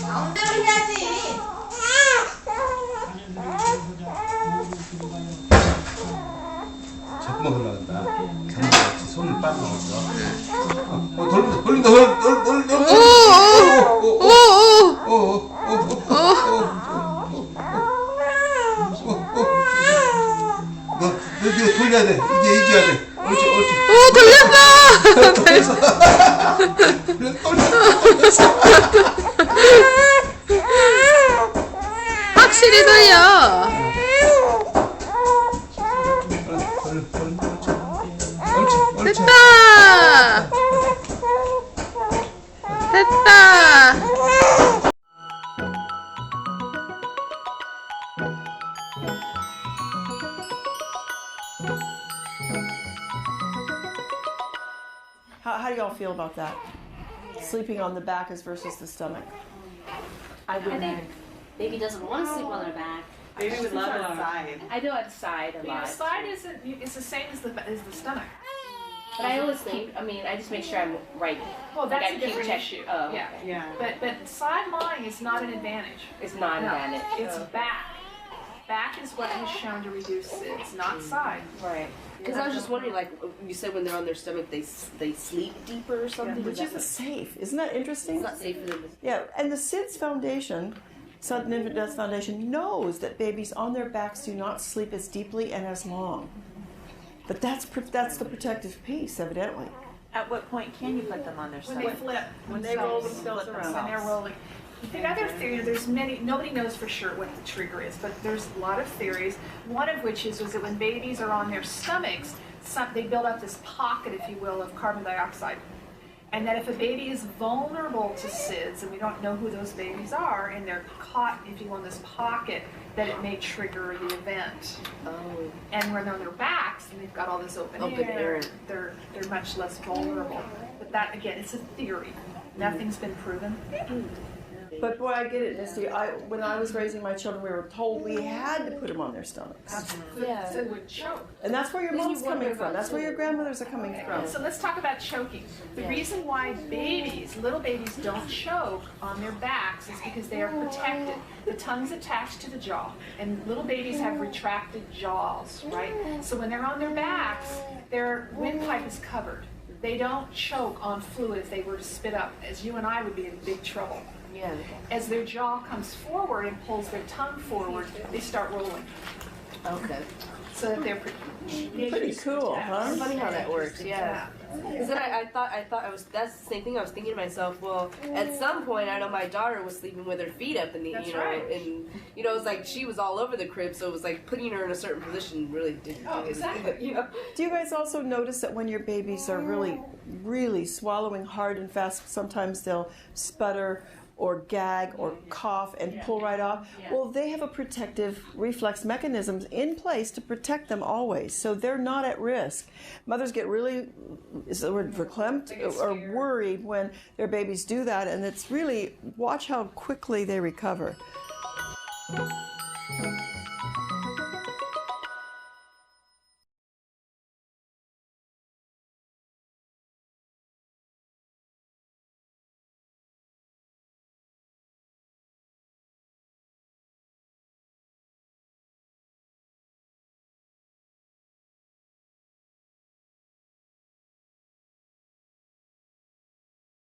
가운데로 해야지. 자꾸만 올라간다. 손을 빠져나왔어. 돌린다. 너 돌려야 돼. 이제 이겨야 돼. 옳지. 확실히 돌려. 됐다. How do y'all feel about that? Sleeping on the back as versus the stomach. I think baby doesn't want to sleep on their back. Baby would love it on side. I do on the side a Your lot. side is the same as the stomach. But I always think, I just make sure I'm right. Well, that's Like I a keep different check- issue. oh. Yeah. But side lying is not an advantage. It's not No, advantage. it's back. Back is what is shown to reduce SIDS, not side. Right. Because I was just wondering, like you said, when they're on their stomach, they sleep deeper or something. Which isn't safe. Isn't that interesting? It's not safe for them. Yeah, and the SIDS Foundation, Sudden Infant Death Foundation, knows that babies on their backs do not sleep as deeply and as long. But that's the protective piece, evidently. At what point can you put them on their When they stomach? flip. When they roll themselves around. When they're rolling. The other theory, nobody knows for sure what the trigger is, but there's a lot of theories. One of which is that when babies are on their stomachs, they build up this pocket, if you will, of carbon dioxide. And that if a baby is vulnerable to SIDS, and we don't know who those babies are, and they're caught, if you will, in this pocket, that it may trigger the event. Oh. And when they're on their backs and they've got all this open air, they're much less vulnerable. But that, again, it's a theory. Nothing's been proven. But boy, I get it, Misty. When I was raising my children, we were told we had to put them on their stomachs. So it would choke. And that's where your mom's coming from. That's where your grandmothers are coming from. So let's talk about choking. The reason why little babies don't choke on their backs is because they are protected. The tongue's attached to the jaw, and little babies have retracted jaws, right? So when they're on their backs, their windpipe is covered. They don't choke on fluid if they were to spit up, as you and I would be in big trouble. Yeah. As their jaw comes forward and pulls their tongue forward, they start rolling. Okay. So that they're Pretty cool, huh? It's funny how that works. Yeah. Because then I thought that's the same thing. I was thinking to myself, well, at some point I know my daughter was sleeping with her feet up in the, That's you know, right. and you know, it was like she was all over the crib, so it was like putting her in a certain position really didn't. Oh, exactly. You know. Do you guys also notice that when your babies are really, really swallowing hard and fast, sometimes they'll sputter or gag or cough and pull right off? Well, they have a protective reflex mechanisms in place to protect them always, so they're not at risk. Mothers get really, is the word verklempt, or worried when their babies do that, and it's really, watch how quickly they recover.